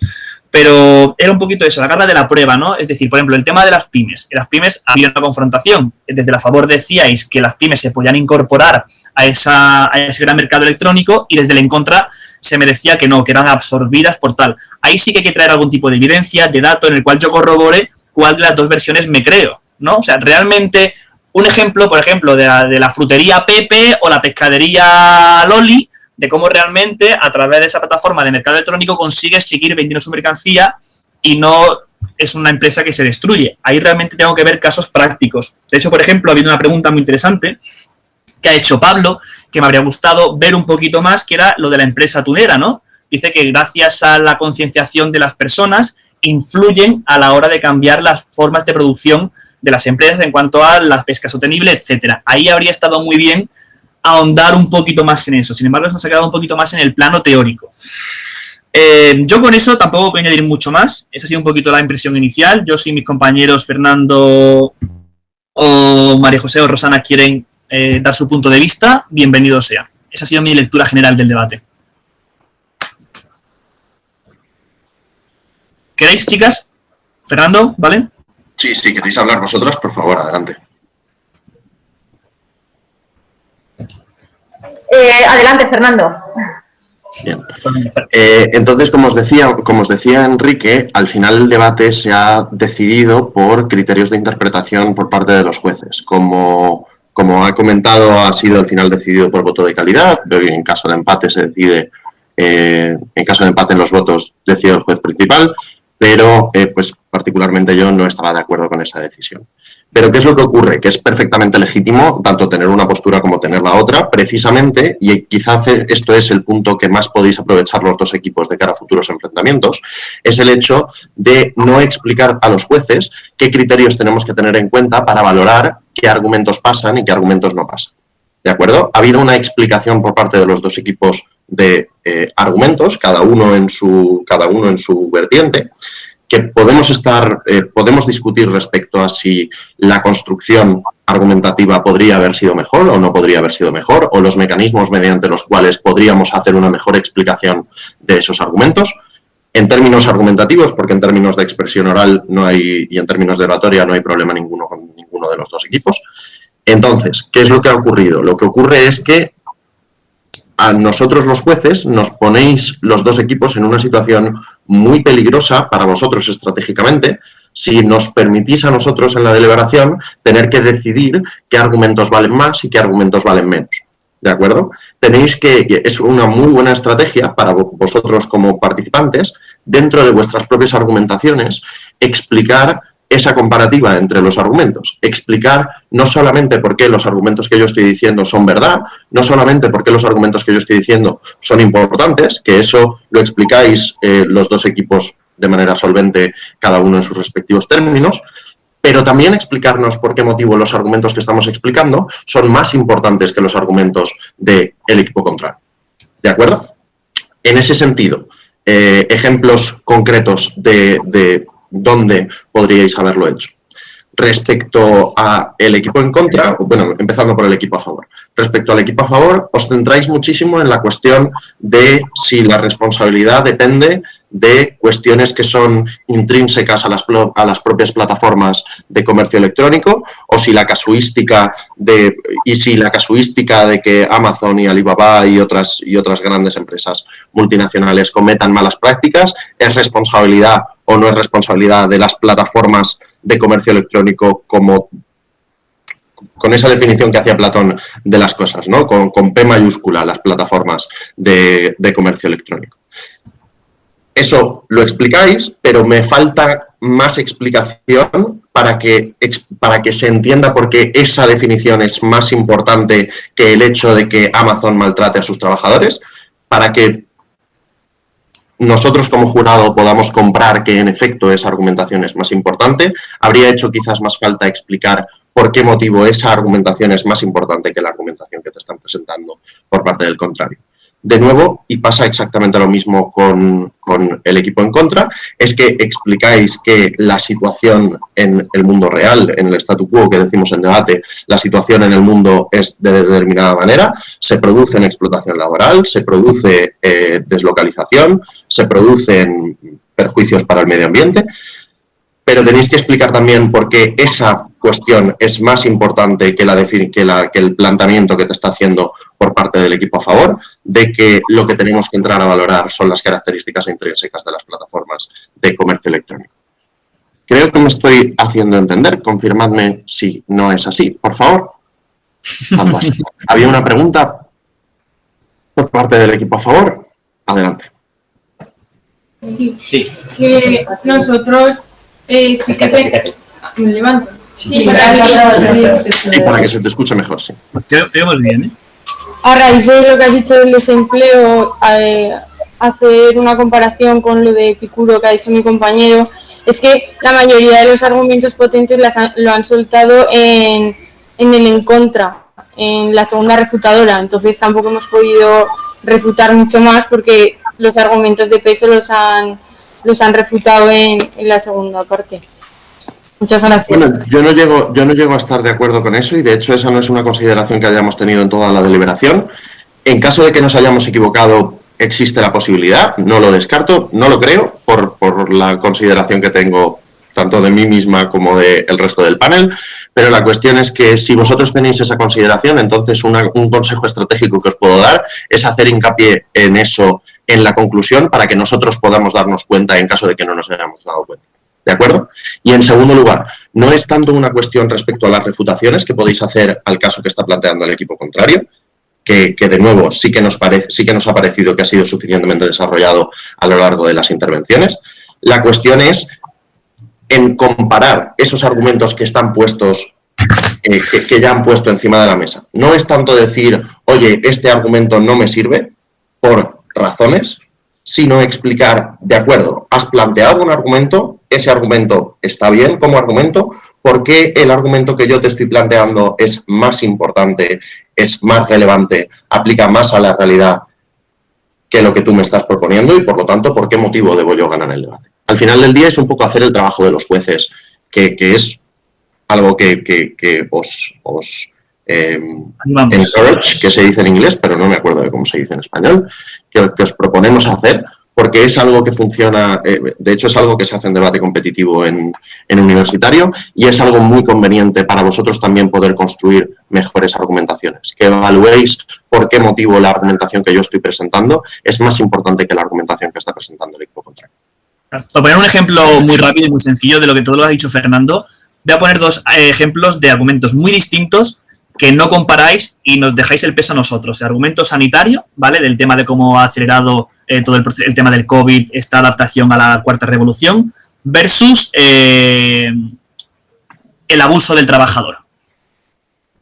pero era un poquito eso, la garra de la prueba, ¿no? Es decir, por ejemplo, el tema de las pymes. En las pymes había una confrontación. Desde la favor decíais que las pymes se podían incorporar a ese gran mercado electrónico, y desde el en contra se me decía que no, que eran absorbidas por tal. Ahí sí que hay que traer algún tipo de evidencia, de dato, en el cual yo corrobore cuál de las dos versiones me creo, ¿no? O sea, realmente, un ejemplo, por ejemplo, de la frutería Pepe o la pescadería Loli, de cómo realmente a través de esa plataforma de mercado electrónico consigues seguir vendiendo su mercancía y no es una empresa que se destruye. Ahí realmente tengo que ver casos prácticos. De hecho, por ejemplo, ha habido una pregunta muy interesante que ha hecho Pablo, que me habría gustado ver un poquito más, que era lo de la empresa tunera, ¿no? Dice que gracias a la concienciación de las personas influyen a la hora de cambiar las formas de producción de las empresas en cuanto a la pesca sostenible, etcétera. Ahí habría estado muy bien ahondar un poquito más en eso. Sin embargo, nos ha quedado un poquito más en el plano teórico. Yo con eso tampoco voy a añadir mucho más. Esa ha sido un poquito la impresión inicial. Yo, si mis compañeros Fernando o María José o Rosana quieren dar su punto de vista, bienvenido sea. Esa ha sido mi lectura general del debate. ¿Queréis, chicas? Fernando, ¿vale? Sí, si queréis hablar vosotras, por favor, adelante. Adelante, Fernando. Bien. Entonces, como os decía Enrique, al final el debate se ha decidido por criterios de interpretación por parte de los jueces. Como ha comentado, ha sido al final decidido por voto de calidad. En caso de empate se decide, en caso de empate en los votos decide el juez principal, pero pues particularmente yo no estaba de acuerdo con esa decisión. Pero ¿qué es lo que ocurre? Que es perfectamente legítimo tanto tener una postura como tener la otra, precisamente, y quizás esto es el punto que más podéis aprovechar los dos equipos de cara a futuros enfrentamientos, es el hecho de no explicar a los jueces qué criterios tenemos que tener en cuenta para valorar qué argumentos pasan y qué argumentos no pasan. ¿De acuerdo? Ha habido una explicación por parte de los dos equipos de argumentos, cada uno en su vertiente, que podemos discutir respecto a si la construcción argumentativa podría haber sido mejor o no podría haber sido mejor, o los mecanismos mediante los cuales podríamos hacer una mejor explicación de esos argumentos. En términos argumentativos, porque en términos de expresión oral y en términos de oratoria no hay problema ninguno con ninguno de los dos equipos. Entonces, ¿qué es lo que ha ocurrido? Lo que ocurre es que a nosotros los jueces nos ponéis los dos equipos en una situación muy peligrosa para vosotros estratégicamente si nos permitís a nosotros en la deliberación tener que decidir qué argumentos valen más y qué argumentos valen menos. ¿De acuerdo? Es una muy buena estrategia para vosotros como participantes, dentro de vuestras propias argumentaciones, explicar esa comparativa entre los argumentos, explicar no solamente por qué los argumentos que yo estoy diciendo son verdad, no solamente por qué los argumentos que yo estoy diciendo son importantes, que eso lo explicáis los dos equipos de manera solvente, cada uno en sus respectivos términos, pero también explicarnos por qué motivo los argumentos que estamos explicando son más importantes que los argumentos del equipo contrario. ¿De acuerdo? En ese sentido, ejemplos concretos de dónde podríais haberlo hecho. Respecto al equipo en contra, bueno, empezando por el equipo a favor. Respecto al equipo a favor, os centráis muchísimo en la cuestión de si la responsabilidad depende de cuestiones que son intrínsecas a las propias plataformas de comercio electrónico, o si la casuística de que Amazon y Alibaba y otras grandes empresas multinacionales cometan malas prácticas es responsabilidad o no es responsabilidad de las plataformas de comercio electrónico, como con esa definición que hacía Platón de las cosas, ¿no? Con P mayúscula, las plataformas de comercio electrónico. Eso lo explicáis, pero me falta más explicación para que se entienda por qué esa definición es más importante que el hecho de que Amazon maltrate a sus trabajadores, para que nosotros como jurado podamos comprar que en efecto esa argumentación es más importante. Habría hecho quizás más falta explicar por qué motivo esa argumentación es más importante que la argumentación que te están presentando por parte del contrario. De nuevo, y pasa exactamente lo mismo con el equipo en contra, es que explicáis que la situación en el mundo real, en el statu quo que decimos en debate, la situación en el mundo es de determinada manera, se produce en explotación laboral, se produce deslocalización, se producen perjuicios para el medio ambiente, pero tenéis que explicar también por qué esa cuestión es más importante que el planteamiento que te está haciendo por parte del equipo a favor, de que lo que tenemos que entrar a valorar son las características intrínsecas de las plataformas de comercio electrónico. Creo que me estoy haciendo entender. Confirmadme si no es así, por favor. ¿Había una pregunta por parte del equipo a favor? Adelante. Sí. Que nosotros sí que me levanto. Sí, para que se te escuche mejor, sí. Te oímos bien, ¿eh? A raíz de lo que has dicho del desempleo, hacer una comparación con lo de Epicuro que ha dicho mi compañero, es que la mayoría de los argumentos potentes lo han soltado en el en contra, en la segunda refutadora, entonces tampoco hemos podido refutar mucho más porque los argumentos de peso los han refutado en la segunda parte. Muchas gracias. Bueno, yo no llego a estar de acuerdo con eso y de hecho esa no es una consideración que hayamos tenido en toda la deliberación. En caso de que nos hayamos equivocado, existe la posibilidad, no lo descarto, no lo creo, por la consideración que tengo tanto de mí misma como del resto del panel, pero la cuestión es que si vosotros tenéis esa consideración, entonces un consejo estratégico que os puedo dar es hacer hincapié en eso en la conclusión para que nosotros podamos darnos cuenta en caso de que no nos hayamos dado cuenta. ¿De acuerdo? Y en segundo lugar, no es tanto una cuestión respecto a las refutaciones que podéis hacer al caso que está planteando el equipo contrario, que de nuevo sí que nos ha parecido que ha sido suficientemente desarrollado a lo largo de las intervenciones. La cuestión es en comparar esos argumentos que están puestos, que ya han puesto encima de la mesa. No es tanto decir, oye, este argumento no me sirve por razones, sino explicar, de acuerdo, has planteado un argumento, ese argumento está bien como argumento, ¿por qué el argumento que yo te estoy planteando es más importante, es más relevante, aplica más a la realidad que lo que tú me estás proponiendo y, por lo tanto, por qué motivo debo yo ganar el debate? Al final del día es un poco hacer el trabajo de los jueces, que es algo que os encourage, que se dice en inglés, pero no me acuerdo de cómo se dice en español, que os proponemos hacer, porque es algo que funciona, de hecho es algo que se hace en debate competitivo en universitario y es algo muy conveniente para vosotros también poder construir mejores argumentaciones. Que evaluéis por qué motivo la argumentación que yo estoy presentando es más importante que la argumentación que está presentando el equipo contrario. Para poner un ejemplo muy rápido y muy sencillo de lo que todo lo ha dicho Fernando, voy a poner dos ejemplos de argumentos muy distintos que no comparáis y nos dejáis el peso a nosotros. El argumento sanitario, ¿vale? Del tema de cómo ha acelerado todo el tema del COVID, esta adaptación a la cuarta revolución, versus el abuso del trabajador.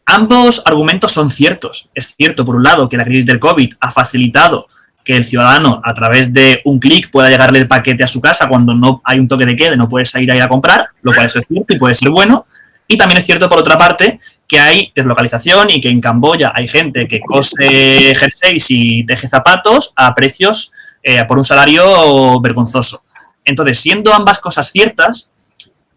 Ambos argumentos son ciertos. Es cierto, por un lado, que la crisis del COVID ha facilitado que el ciudadano, a través de un clic, pueda llegarle el paquete a su casa cuando no hay un toque de queda, no puedes ir a ir a comprar, lo cual eso es cierto y puede ser bueno. Y también es cierto, por otra parte, que hay deslocalización y que en Camboya hay gente que cose jerseys y teje zapatos a precios por un salario vergonzoso. Entonces, siendo ambas cosas ciertas,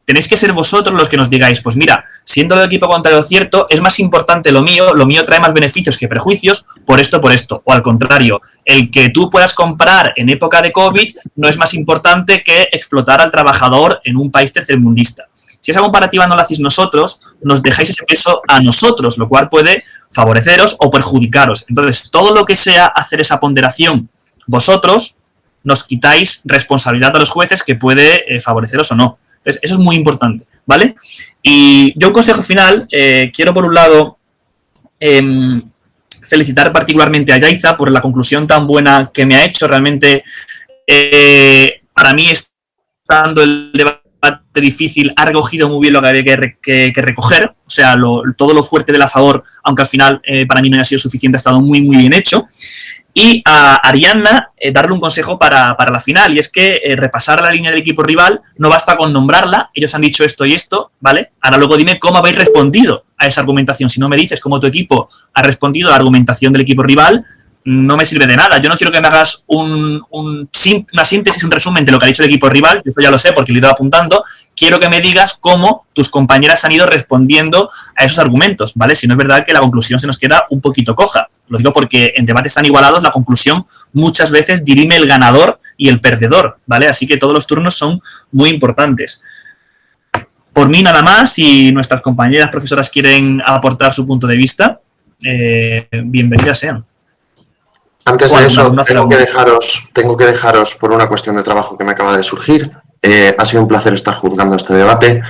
tenéis que ser vosotros los que nos digáis, pues mira, siendo el equipo contrario cierto, es más importante lo mío trae más beneficios que perjuicios por esto, o al contrario, el que tú puedas comprar en época de COVID no es más importante que explotar al trabajador en un país tercermundista. Si esa comparativa no la hacéis nosotros, nos dejáis ese peso a nosotros, lo cual puede favoreceros o perjudicaros. Entonces, todo lo que sea hacer esa ponderación vosotros, nos quitáis responsabilidad a los jueces que puede favoreceros o no. Entonces, eso es muy importante, ¿vale? Y yo un consejo final, quiero por un lado felicitar particularmente a Yaiza por la conclusión tan buena que me ha hecho. Realmente, para mí, estando el debate difícil, ha recogido muy bien lo que había que recoger, o sea, todo lo fuerte de la favor, aunque al final para mí no haya sido suficiente, ha estado muy, muy bien hecho. Y a Ariadna, darle un consejo para la final, y es que repasar la línea del equipo rival no basta con nombrarla, ellos han dicho esto y esto, ¿vale? Ahora luego dime cómo habéis respondido a esa argumentación. Si no me dices cómo tu equipo ha respondido a la argumentación del equipo rival, no me sirve de nada. Yo no quiero que me hagas una síntesis, un resumen de lo que ha dicho el equipo rival, eso ya lo sé porque lo he ido apuntando. Quiero que me digas cómo tus compañeras han ido respondiendo a esos argumentos, ¿vale? Si no es verdad que la conclusión se nos queda un poquito coja. Lo digo porque en debates tan igualados la conclusión muchas veces dirime el ganador y el perdedor, ¿vale? Así que todos los turnos son muy importantes. Por mí nada más, si nuestras compañeras profesoras quieren aportar su punto de vista, bienvenidas sean. Antes de eso, tengo que dejaros por una cuestión de trabajo que me acaba de surgir. Ha sido un placer estar juzgando este debate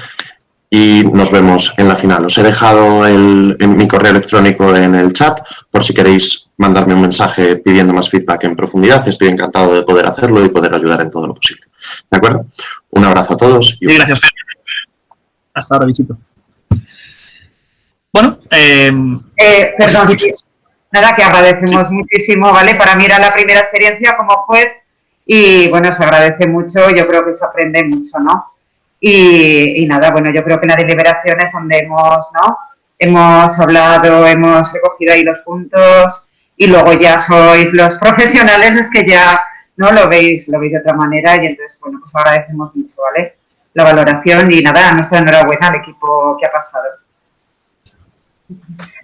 y nos vemos en la final. Os he dejado mi correo electrónico en el chat por si queréis mandarme un mensaje pidiendo más feedback en profundidad. Estoy encantado de poder hacerlo y poder ayudar en todo lo posible. ¿De acuerdo? Un abrazo a todos. Y gracias, Fer. Hasta ahora, bichito. Bueno, perdón, sí. Nada, que agradecemos muchísimo, ¿vale? Para mí era la primera experiencia como juez y, bueno, se agradece mucho, yo creo que se aprende mucho, ¿no? Y nada, bueno, yo creo que en las deliberaciones donde hemos hablado, hemos recogido ahí los puntos y luego ya sois los profesionales los que ya, ¿no? Lo veis de otra manera y entonces, bueno, pues agradecemos mucho, ¿vale? La valoración y nada, nuestra enhorabuena al equipo que ha pasado.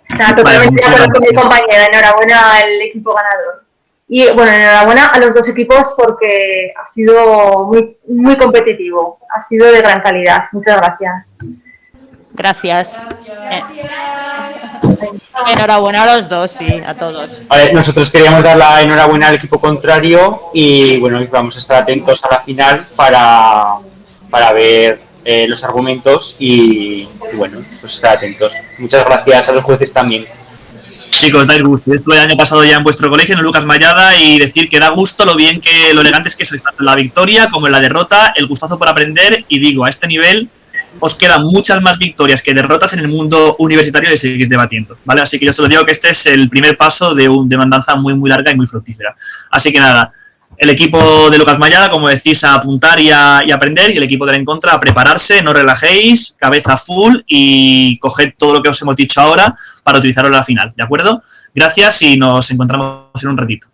Está totalmente de acuerdo con mi compañera. Enhorabuena al equipo ganador. Y bueno, enhorabuena a los dos equipos porque ha sido muy, muy competitivo. Ha sido de gran calidad. Muchas gracias. Gracias. Enhorabuena a los dos, sí, a todos. Vale, nosotros queríamos dar la enhorabuena al equipo contrario y bueno, vamos a estar atentos a la final para ver los argumentos y bueno, pues estar atentos. Muchas gracias a los jueces también. Chicos, dais gusto. Estuve el año pasado ya en vuestro colegio, en el Lucas Mayada, y decir que da gusto lo elegantes que sois, tanto en la victoria como en la derrota, el gustazo por aprender, y digo, a este nivel os quedan muchas más victorias que derrotas en el mundo universitario y seguís debatiendo, ¿vale? Así que yo solo digo que este es el primer paso de una andanza muy, muy larga y muy fructífera. Así que nada, el equipo de Lucas Mayada, como decís, a apuntar y a aprender, y el equipo de la En Contra a prepararse, no relajéis, cabeza full y coged todo lo que os hemos dicho ahora para utilizarlo en la final, ¿de acuerdo? Gracias y nos encontramos en un ratito.